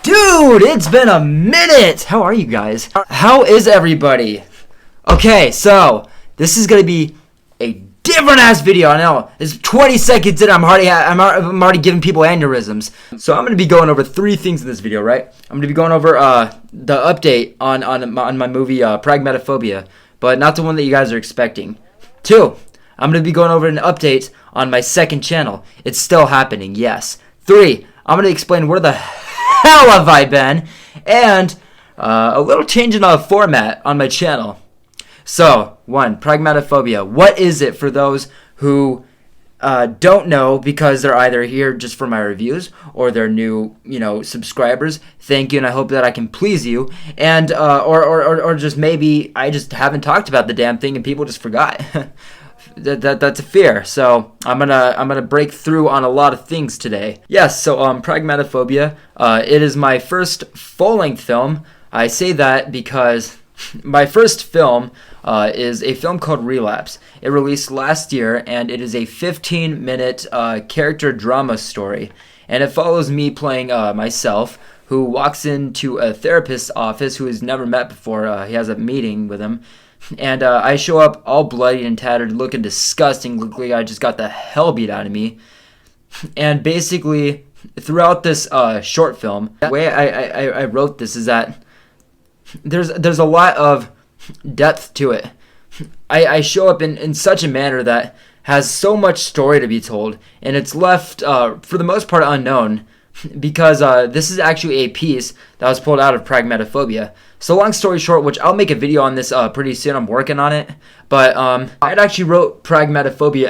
Dude, it's been a minute! How are you guys? How is everybody? Okay, so, this is gonna be a different ass video. I know, it's 20 seconds in, I'm already giving people aneurysms. So I'm gonna be going over 3 things in this video, right? I'm gonna be going over the update on my movie Pragmatophobia, but not the one that you guys are expecting. 2, I'm gonna be going over an update on my second channel. It's still happening, yes. 3, I'm gonna explain where the hell have I been, and a little change in format on my channel. So, 1, Pragmatophobia. What is it for those who don't know because they're either here just for my reviews or they're new, subscribers? Thank you, and I hope that I can please you. And or just maybe I just haven't talked about the damn thing and people just forgot. That's a fear. So I'm gonna break through on a lot of things today. Yes. So Pragmatophobia. It is my first full-length film. I say that because my first film is a film called Relapse. It released last year, and it is a 15-minute character drama story. And it follows me playing myself, who walks into a therapist's office who he's never met before. He has a meeting with him. And I show up all bloody and tattered, looking disgusting, looking like I just got the hell beat out of me. And basically, throughout this short film, the way I wrote this is that there's a lot of depth to it. I show up in such a manner that has so much story to be told, and it's left, for the most part, unknown, because this is actually a piece that was pulled out of Pragmatophobia. So long story short, which I'll make a video on this pretty soon, I'm working on it, but I actually wrote Pragmatophobia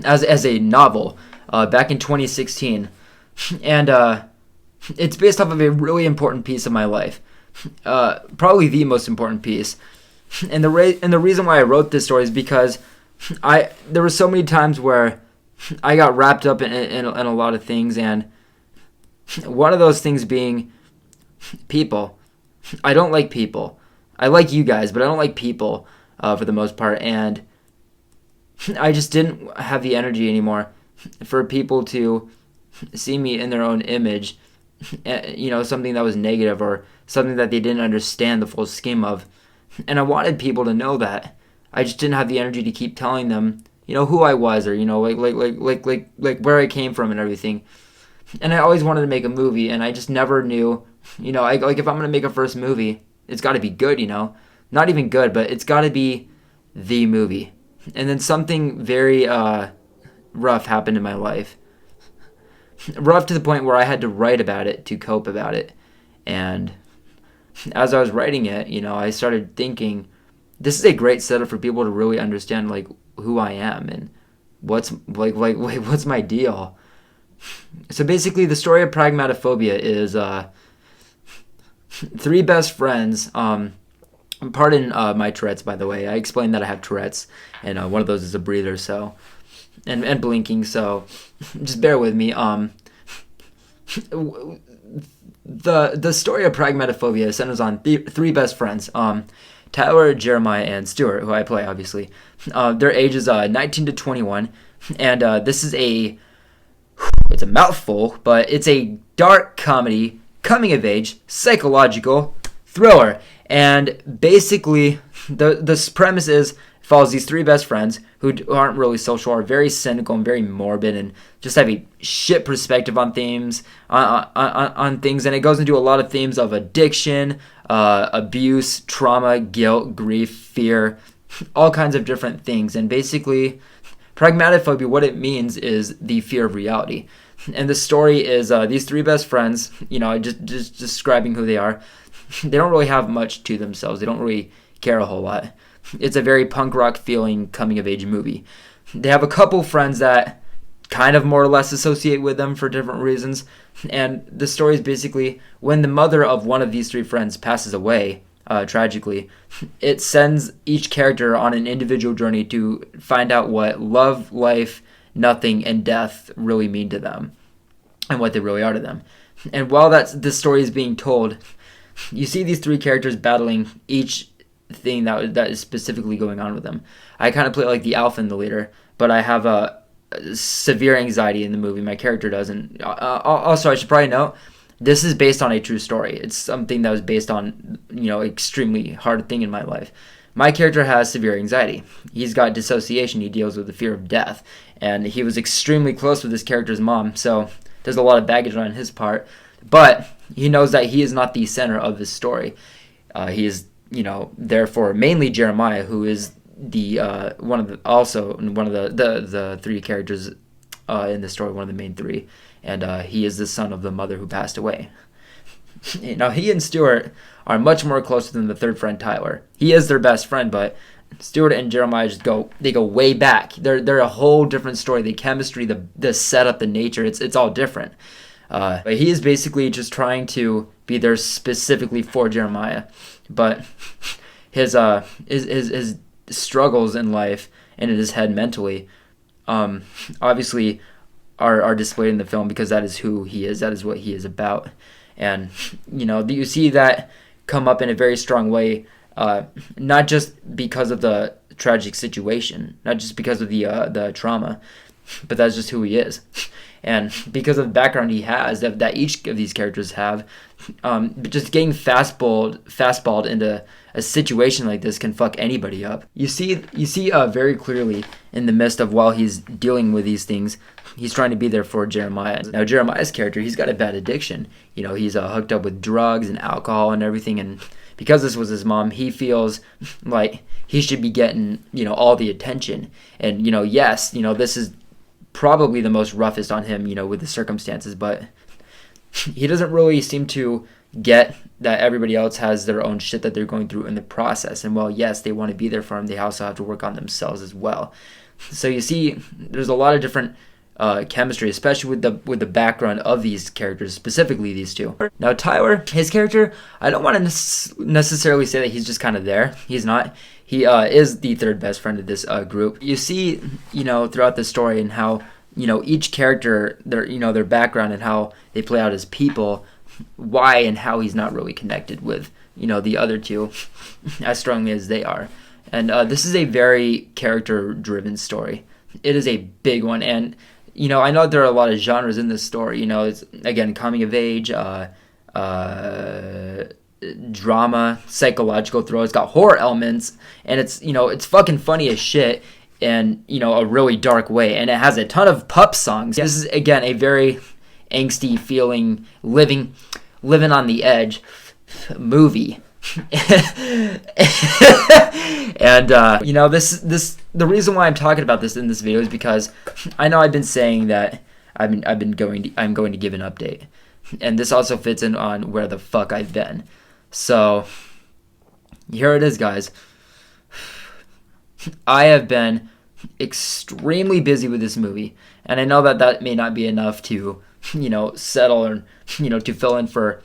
as a novel back in 2016, and it's based off of a really important piece of my life. Probably the most important piece, and the reason why I wrote this story is because there were so many times where I got wrapped up in a lot of things, and one of those things being people. I don't like people. I like you guys, but I don't like people for the most part, and I just didn't have the energy anymore for people to see me in their own image, something that was negative or something that they didn't understand the full scheme of. And I wanted people to know that. I just didn't have the energy to keep telling them, who I was, or like where I came from and everything. And I always wanted to make a movie, and I just never knew, if I'm gonna make a first movie, it's got to be good, not even good, but it's got to be the movie. And then something very rough happened in my life. Rough to the point where I had to write about it to cope about it. And as I was writing it, I started thinking, this is a great setup for people to really understand who I am and what's my deal. So basically, the story of Pragmatophobia is 3 best friends. Pardon my Tourette's, by the way. I explained that I have Tourette's, and one of those is a breather, so and blinking. So just bear with me. The story of Pragmatophobia centers on 3 best friends. Tyler, Jeremiah, and Stuart, who I play, obviously. Their ages 19 to 21, and this is it's a mouthful, but it's a dark comedy, coming-of-age, psychological thriller. And basically, the premise follows these 3 best friends who aren't really social, are very cynical and very morbid, and just have a shit perspective on themes, on things. And it goes into a lot of themes of addiction, abuse, trauma, guilt, grief, fear, all kinds of different things. And basically, Pragmatophobia, what it means is the fear of reality. And the story is these 3 best friends, just describing who they are. They don't really have much to themselves. They don't really care a whole lot. It's a very punk rock feeling coming of age movie. They have a couple friends that kind of more or less associate with them for different reasons. And the story is basically when the mother of one of these 3 friends passes away, tragically, it sends each character on an individual journey to find out what love, life, nothing, and death really mean to them and what they really are to them. And while this story is being told, you see these 3 characters battling each thing that is specifically going on with them. I kind of play like the alpha and the leader, but I have severe anxiety in the movie. My character doesn't. Also, I should probably note, this is based on a true story. It's something that was based on, extremely hard thing in my life. My character has severe anxiety. He's got dissociation. He deals with the fear of death. And he was extremely close with his character's mom, so there's a lot of baggage on his part. But he knows that he is not the center of his story. He is, therefore mainly Jeremiah, who is the one of the three characters in the story, one of the main three, and he is the son of the mother who passed away. Now he and Stuart are much more closer than the third friend, Tyler. He is their best friend, but Stuart and Jeremiah go way back. They're a whole different story. The chemistry, the setup, the nature, it's all different. But he is basically just trying to be there specifically for Jeremiah. But his struggles in life and in his head mentally, obviously are displayed in the film because that is who he is. That is what he is about. And, you see that come up in a very strong way, not just because of the tragic situation, not just because of the trauma, but that's just who he is. And because of the background he has, that each of these characters have, just getting fastballed into a situation like this can fuck anybody up. You see very clearly in the midst of while he's dealing with these things, he's trying to be there for Jeremiah. Now Jeremiah's character, he's got a bad addiction. He's hooked up with drugs and alcohol and everything, and because this was his mom, he feels like he should be getting, all the attention. And, yes, this is probably the most roughest on him, with the circumstances, but he doesn't really seem to get that everybody else has their own shit that they're going through in the process. And while, yes, they want to be there for him, they also have to work on themselves as well. So you see, there's a lot of different chemistry, especially with the background of these characters, specifically these two. Now Tyler, his character, I don't want to necessarily say that he's just kind of there. He's not. He is the third best friend of this group. You see, throughout the story and how, each character, their background and how they play out as people, why and how he's not really connected with, the other two as strongly as they are. And this is a very character-driven story. It is a big one. And, I know there are a lot of genres in this story. It's, again, coming of age, drama, psychological throw. It's got horror elements, and it's fucking funny as shit in, a really dark way. And it has a ton of pup songs. This is, again, a very angsty feeling, living on the edge movie. And the reason why I'm talking about this in this video is because I know I've been saying that I'm going to give an update, and this also fits in on where the fuck I've been. So here it is, guys. I have been extremely busy with this movie, and I know that may not be enough to settle or to fill in for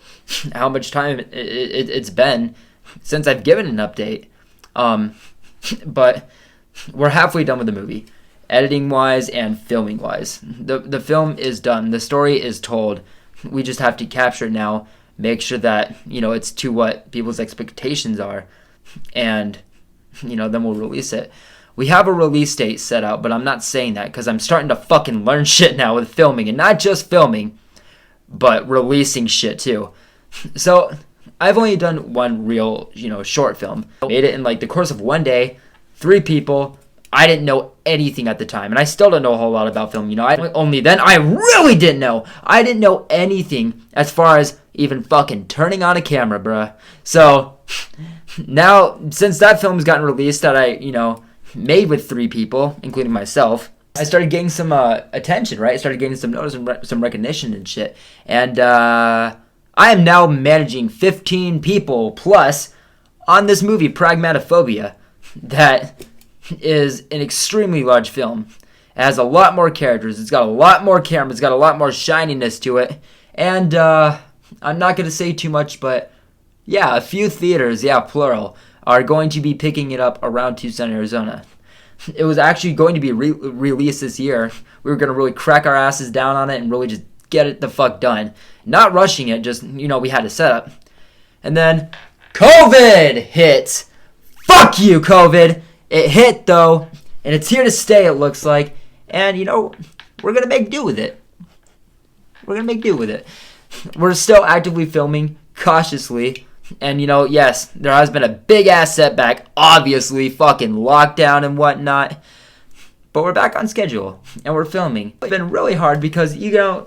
how much time it's been since I've given an update. But we're halfway done with the movie, editing wise and filming wise. The film is done. The story is told. We just have to capture it now, make sure that it's to what people's expectations are, and then we'll release it. We have a release date set out, but I'm not saying that because I'm starting to fucking learn shit now with filming, and not just filming, but releasing shit too. So I've only done one real, short film. Made it in the course of one day, 3 people. I didn't know anything at the time, and I still don't know a whole lot about film. Only then I really didn't know. I didn't know anything as far as even fucking turning on a camera, bruh. So now, since that film's gotten released that I, made with 3 people, including myself, I started getting some attention, right? I started getting some notice and some recognition and shit. And I am now managing 15 people plus on this movie, Pragmatophobia, that is an extremely large film. It has a lot more characters. It's got a lot more cameras. It's got a lot more shininess to it. And I'm not going to say too much, but yeah, a few theaters, yeah, plural, are going to be picking it up around Tucson, Arizona. It was actually going to be released this year. We were going to really crack our asses down on it and really just get it the fuck done. Not rushing it, just, we had to set up. And then COVID hit. Fuck you, COVID. It hit, though, and it's here to stay, it looks like. And, we're going to make do with it. We're still actively filming, cautiously. And, yes, there has been a big-ass setback, obviously, fucking lockdown and whatnot. But we're back on schedule, and we're filming. It's been really hard because, a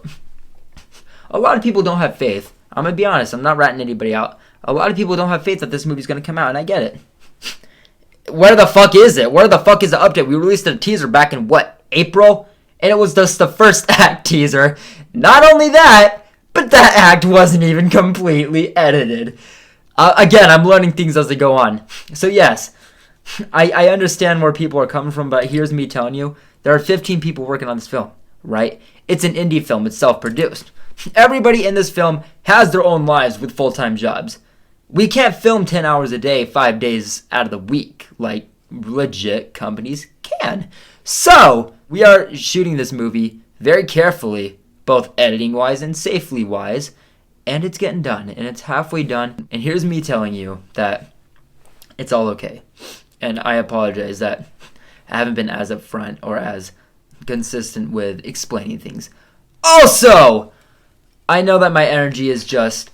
lot of people don't have faith. I'm going to be honest, I'm not ratting anybody out. A lot of people don't have faith that this movie's going to come out, and I get it. Where the fuck is it? Where the fuck is the update? We released a teaser back in, April? And it was just the first act teaser. Not only that, but that act wasn't even completely edited. Again, I'm learning things as they go on. So yes, I understand where people are coming from, but here's me telling you, there are 15 people working on this film, right? It's an indie film. It's self-produced. Everybody in this film has their own lives with full-time jobs. We can't film 10 hours a day, 5 days out of the week, like legit companies can. So, we are shooting this movie very carefully, both editing-wise and safely-wise, and it's getting done, and it's halfway done. And here's me telling you that it's all okay. And I apologize that I haven't been as upfront or as consistent with explaining things. Also, I know that my energy is just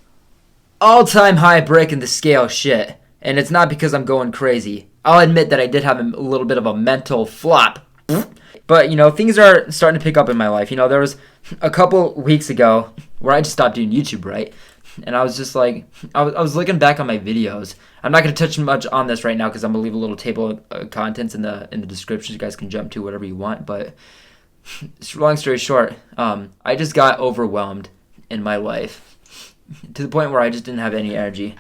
all-time high breaking the scale shit, and it's not because I'm going crazy. I'll admit that I did have a little bit of a mental flop. But, things are starting to pick up in my life. There was a couple weeks ago where I just stopped doing YouTube, right? And I was just like, I was looking back on my videos. I'm not going to touch much on this right now because I'm going to leave a little table of contents in the description. You guys can jump to whatever you want. But long story short, I just got overwhelmed in my life to the point where I just didn't have any energy.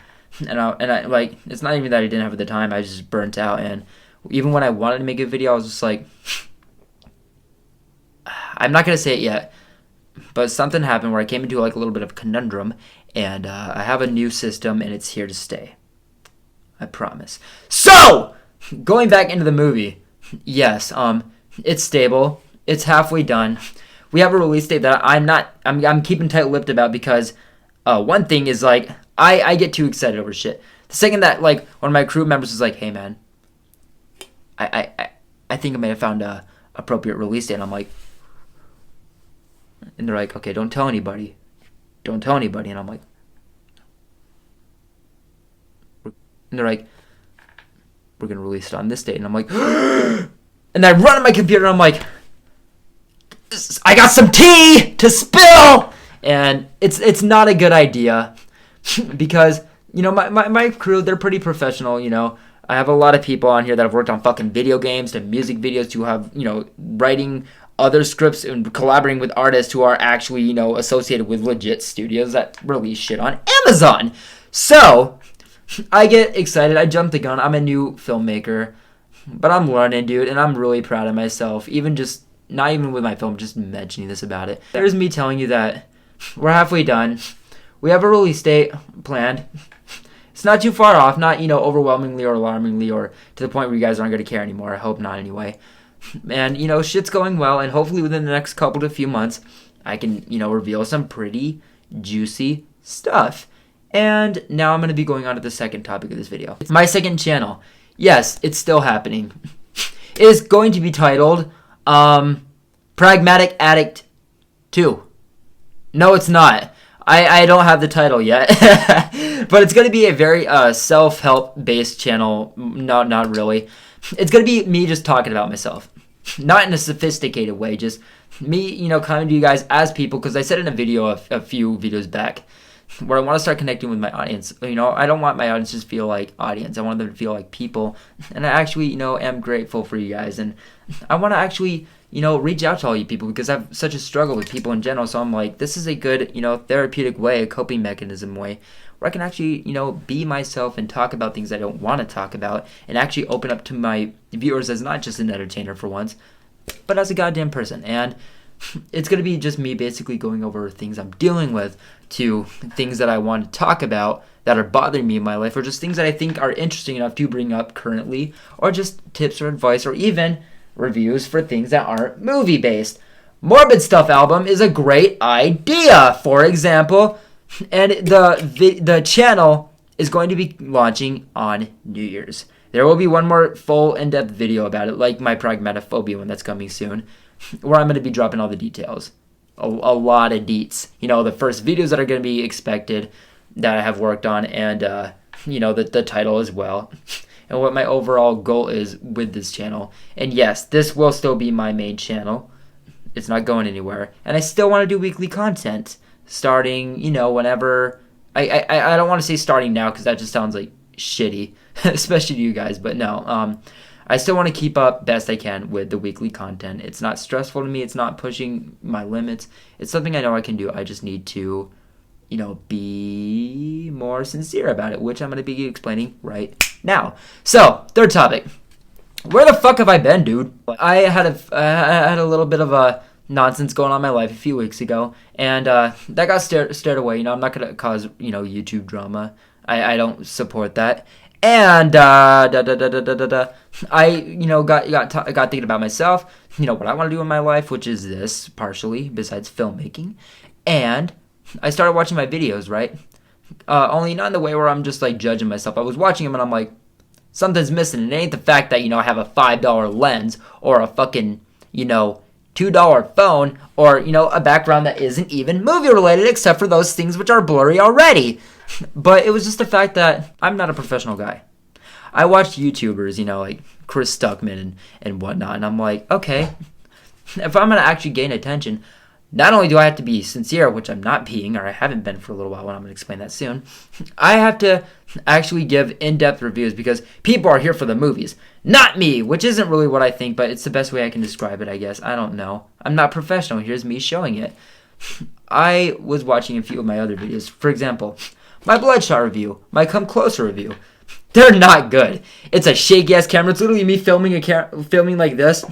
And I like, it's not even that I didn't have it at the time. I was just burnt out. And even when I wanted to make a video, I was just like, I'm not going to say it yet, but something happened where I came into like a little bit of a conundrum, and I have a new system, and it's here to stay. I promise. So, going back into the movie, yes, it's stable. It's halfway done. We have a release date that I'm keeping tight-lipped about because one thing is like, I get too excited over shit. The second that like one of my crew members is like, hey man, I think I may have found a appropriate release date, and I'm like, and they're like, okay, don't tell anybody. And I'm like, and they're like, we're going to release it on this date. And I'm like, and I run on my computer and I'm like, I got some tea to spill. And it's not a good idea because, my crew, they're pretty professional, I have a lot of people on here that have worked on fucking video games to music videos to have, writing other scripts and collaborating with artists who are actually, associated with legit studios that release shit on Amazon. So, I get excited. I jump the gun. I'm a new filmmaker, but I'm learning, dude, and I'm really proud of myself. Not even with my film, just mentioning this about it. There's me telling you that we're halfway done. We have a release date planned. It's not too far off, not, overwhelmingly or alarmingly or to the point where you guys aren't going to care anymore. I hope not anyway. And, shit's going well, and hopefully within the next couple to few months, I can, reveal some pretty juicy stuff. And now I'm going to be going on to the second topic of this video. It's my second channel. Yes, it's still happening. It is going to be titled, Pragmatic Addict 2. No, it's not. I don't have the title yet. But it's going to be a very self-help based channel. No, not really. It's going to be me just talking about myself. Not in a sophisticated way. Just me, coming to you guys as people. Because I said in a video a few videos back where I want to start connecting with my audience. I don't want my audience to just feel like audience. I want them to feel like people. And I actually, am grateful for you guys. And I want to actually, reach out to all you people because I have such a struggle with people in general. So I'm like, this is a good, therapeutic way, a coping mechanism way where I can actually, be myself and talk about things I don't want to talk about and actually open up to my viewers as not just an entertainer for once, but as a goddamn person. And it's going to be just me basically going over things I'm dealing with to things that I want to talk about that are bothering me in my life or just things that I think are interesting enough to bring up currently or just tips or advice or even reviews for things that aren't movie-based. Morbid Stuff album is a great idea, for example, and the channel is going to be launching on New Year's. There will be one more full in-depth video about it, like my Pragmatophobia one that's coming soon. where I'm going to be dropping all the details. A lot of deets. You know, the first videos that are going to be expected that I have worked on, and, you know, the title as well. And what my overall goal is with this channel. And yes, this will still be my main channel. It's not going anywhere. And I still want to do weekly content starting, you know, whenever. I don't want to say starting now because that just sounds like shitty, especially to you guys. But no, I still want to keep up best I can with the weekly content. It's not stressful to me. It's not pushing my limits. It's something I know I can do. I just need to, you know, be more sincere about it, which I'm going to be explaining right now. So, third topic. Where the fuck have I been, dude? I had a little bit of a nonsense going on in my life a few weeks ago, and that got stared away. You know, I'm not gonna cause, you know, YouTube drama. I don't support that. And I, you know, got thinking about myself. You know what I want to do in my life, which is this partially besides filmmaking, and I started watching my videos. Right, only not in the way where I'm just like judging myself. I was watching them and I'm like, something's missing. And it ain't the fact that, you know, I have a $5 lens or a fucking, you know, $2 phone or, you know, a background that isn't even movie related except for those things which are blurry already. But it was just the fact that I'm not a professional guy. I watched YouTubers, you know, like Chris Stuckman and whatnot, and I'm like, okay, if I'm going to actually gain attention, not only do I have to be sincere, which I'm not being, or I haven't been for a little while, and I'm going to explain that soon, I have to actually give in-depth reviews because people are here for the movies, not me, which isn't really what I think, but it's the best way I can describe it, I guess. I don't know. I'm not professional. Here's me showing it. I was watching a few of my other videos. For example, my Bloodshot review, my Come Closer review. They're not good. It's a shaky-ass camera. It's literally me filming like this,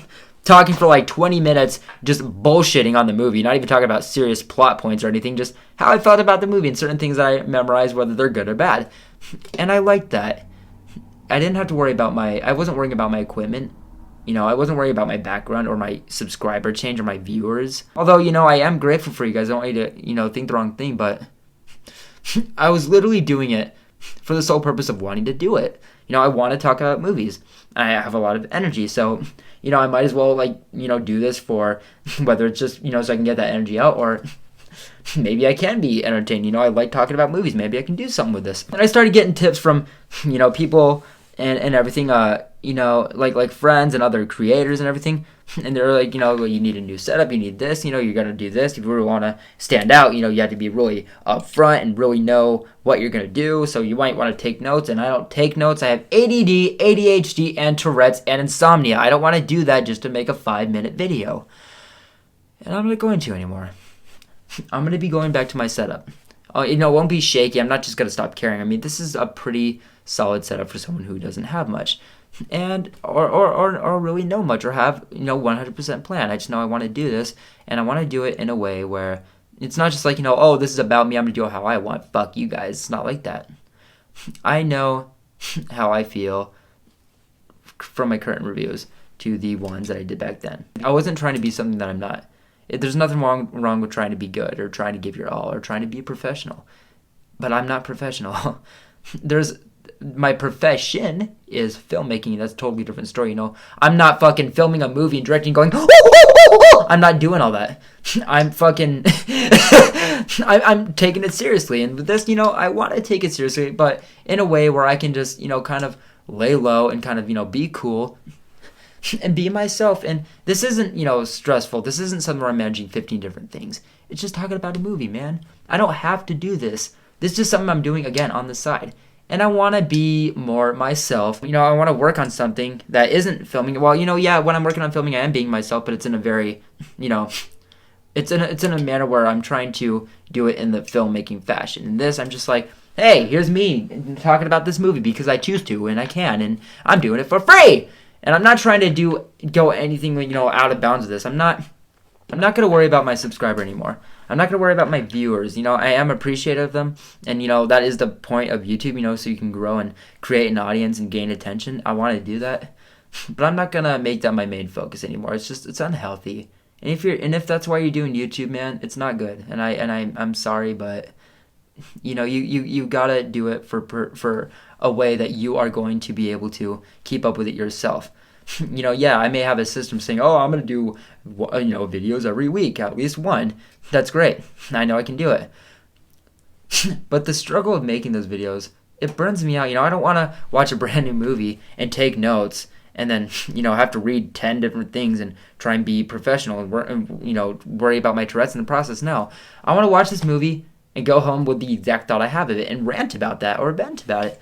talking for like 20 minutes, just bullshitting on the movie, not even talking about serious plot points or anything, just how I felt about the movie and certain things that I memorized, whether they're good or bad. And I liked that. I didn't have to worry about I wasn't worrying about my equipment. You know, I wasn't worried about my background or my subscriber change or my viewers. Although, you know, I am grateful for you guys. I don't want you to, you know, think the wrong thing, but I was literally doing it for the sole purpose of wanting to do it. You know, I want to talk about movies. I have a lot of energy, so, you know, I might as well, like, you know, do this for, whether it's just, you know, so I can get that energy out, or maybe I can be entertained. You know, I like talking about movies. Maybe I can do something with this. And I started getting tips from, you know, people and everything, you know, like friends and other creators and everything. And they're like, you know, well, you need a new setup, you need this, you know, you're going to do this. If you really want to stand out, you know, you have to be really upfront and really know what you're going to do. So you might want to take notes, and I don't take notes. I have ADD, ADHD, and Tourette's, and insomnia. I don't want to do that just to make a 5-minute video. And I'm not going to anymore. I'm going to be going back to my setup. You know, it won't be shaky. I'm not just going to stop caring. I mean, this is a pretty solid setup for someone who doesn't have much. And or really know much or have, you know, 100% plan. I just know I want to do this, and I want to do it in a way where it's not just like, you know, oh, this is about me, I'm going to do it how I want. Fuck you guys. It's not like that. I know how I feel from my current reviews to the ones that I did back then. I wasn't trying to be something that I'm not. There's nothing wrong with trying to be good or trying to give your all or trying to be professional. But I'm not professional. My profession is filmmaking. That's a totally different story, you know. I'm not fucking filming a movie and directing going, I'm not doing all that. I'm fucking, I'm taking it seriously. And with this, you know, I want to take it seriously, but in a way where I can just, you know, kind of lay low and kind of, you know, be cool and be myself. And this isn't, you know, stressful. This isn't something where I'm managing 15 different things. It's just talking about a movie, man. I don't have to do this. This is just something I'm doing, again, on the side. And I want to be more myself. You know, I want to work on something that isn't filming. Well, you know, yeah, when I'm working on filming, I am being myself, but it's in a very, you know, it's in a manner where I'm trying to do it in the filmmaking fashion. And this, I'm just like, hey, here's me talking about this movie because I choose to and I can, and I'm doing it for free. And I'm not trying to go anything, you know, out of bounds of this. I'm not going to worry about my subscriber anymore. I'm not going to worry about my viewers. You know, I am appreciative of them. And, you know, that is the point of YouTube, you know, so you can grow and create an audience and gain attention. I want to do that. But I'm not going to make that my main focus anymore. It's unhealthy. And if that's why you're doing YouTube, man, it's not good. And I'm sorry, but, you know, you got to do it for a way that you are going to be able to keep up with it yourself. Yeah, I may have a system saying, oh, I'm going to do, videos every week, at least one. That's great. I know I can do it. But the struggle of making those videos, it burns me out. I don't want to watch a brand new movie and take notes and then, have to read 10 different things and try and be professional and, worry about my Tourette's in the process. No, I want to watch this movie and go home with the exact thought I have of it and rant about that or vent about it.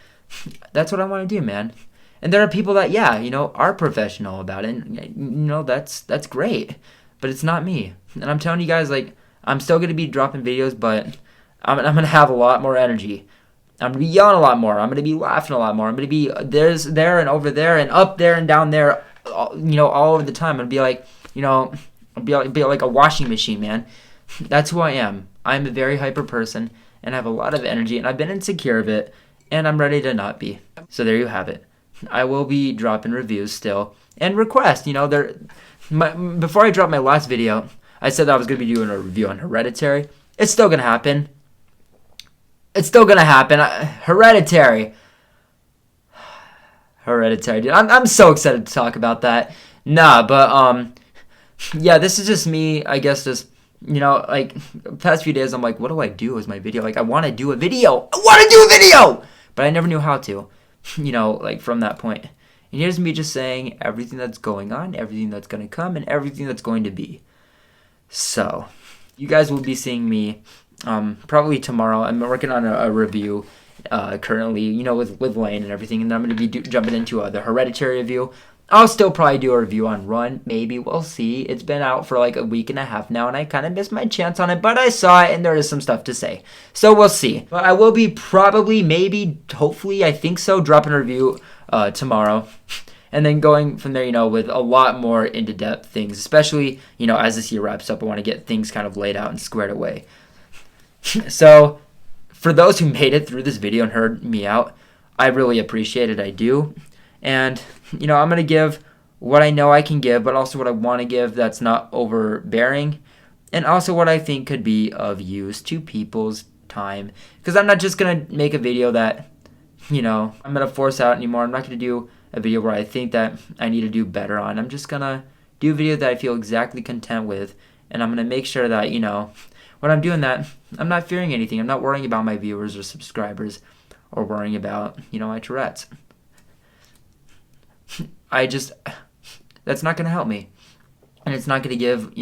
That's what I want to do, man. And there are people that, are professional about it. And, that's great. But it's not me. And I'm telling you guys, I'm still going to be dropping videos, but I'm going to have a lot more energy. I'm going to be yelling a lot more. I'm going to be laughing a lot more. I'm going to be there and over there and up there and down there, all over the time. I'm going to be like, I'll be like a washing machine, man. That's who I am. I'm a very hyper person, and I have a lot of energy, and I've been insecure of it, and I'm ready to not be. So there you have it. I will be dropping reviews still, and requests. Before I dropped my last video, I said that I was going to be doing a review on Hereditary. It's still going to happen. Hereditary. Dude. I'm so excited to talk about that. Yeah, this is just me, I guess, just, the past few days, I'm like, what do I do as my video? I want to do a video. But I never knew how to, from that point. And here's me just saying everything that's going on, everything that's going to come, and everything that's going to be. So, you guys will be seeing me probably tomorrow. I'm working on a review currently, with Lane and everything, and I'm going to be jumping into the Hereditary review. I'll still probably do a review on Run. Maybe. We'll see. It's been out for a week and a half now, and I kind of missed my chance on it, but I saw it, and there is some stuff to say. So we'll see. But I will be probably, maybe, hopefully, I think so, dropping a review tomorrow. And then going from there, with a lot more into-depth things, especially, as this year wraps up, I want to get things kind of laid out and squared away. So, for those who made it through this video and heard me out, I really appreciate it. I do. And, I'm going to give what I know I can give, but also what I want to give that's not overbearing. And also what I think could be of use to people's time. Because I'm not just going to make a video that, I'm going to force out anymore. I'm not going to do a video where I think that I need to do better on. I'm just going to do a video that I feel exactly content with. And I'm going to make sure that, when I'm doing that, I'm not fearing anything. I'm not worrying about my viewers or subscribers or worrying about, my Tourette's. That's not going to help me. And it's not going to give,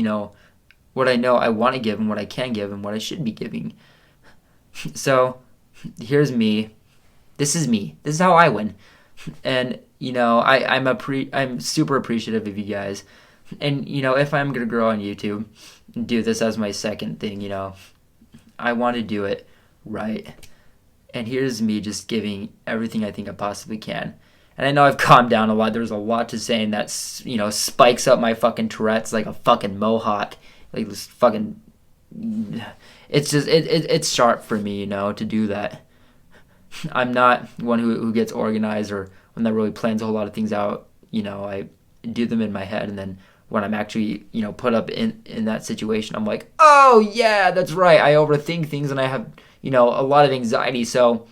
what I know I want to give and what I can give and what I should be giving. So, here's me. This is me. This is how I win. And, I'm super appreciative of you guys. And, if I'm going to grow on YouTube, do this as my second thing, I want to do it right. And here's me just giving everything I think I possibly can. And I know I've calmed down a lot. There's a lot to say, and that, spikes up my fucking Tourette's like a fucking mohawk. This fucking... It's just... It's sharp for me, to do that. I'm not one who gets organized or one that really plans a whole lot of things out. I do them in my head, and then when I'm actually, put up in that situation, I'm like, oh, yeah, that's right. I overthink things, and I have, a lot of anxiety. So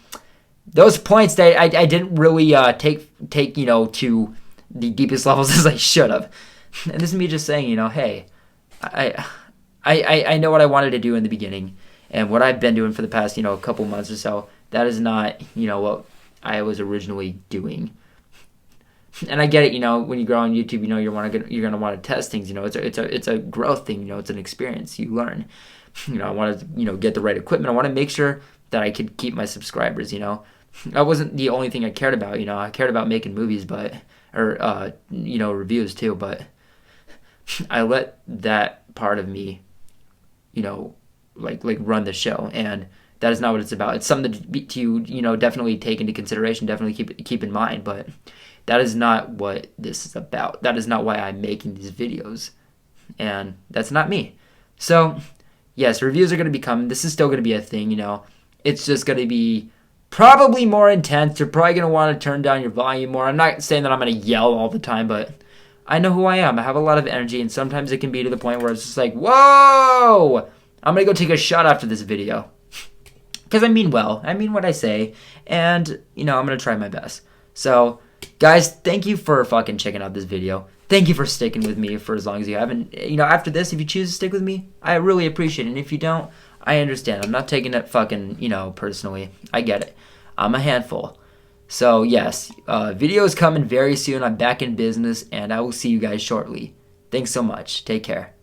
those points that I didn't really take to the deepest levels as I should have. And this is me just saying, hey, I know what I wanted to do in the beginning, and what I've been doing for the past, couple months or so. That is not, what I was originally doing. And I get it, when you grow on YouTube, you're gonna want to test things. It's a growth thing. It's an experience you learn. I want to get the right equipment. I want to make sure that I could keep my subscribers. That wasn't the only thing I cared about. I cared about making movies, reviews too. But I let that part of me, run the show, and that is not what it's about. It's something to definitely take into consideration, definitely keep in mind, but that is not what this is about. That is not why I'm making these videos, and that's not me. So, yes, reviews are going to be coming. This is still going to be a thing, It's just going to be probably more intense. You're probably going to want to turn down your volume more. I'm not saying that I'm going to yell all the time, but I know who I am. I have a lot of energy, and sometimes it can be to the point where it's just like, whoa! I'm going to go take a shot after this video. Because I mean well. I mean what I say. And, I'm going to try my best. So, Guys, thank you for fucking checking out this video. Thank you for sticking with me for as long as you haven't. After this, if you choose to stick with me, I really appreciate it. And if you don't, I understand. I'm not taking it fucking, personally. I get it. I'm a handful. So, yes, video is coming very soon. I'm back in business, and I will see you guys shortly. Thanks so much. Take care.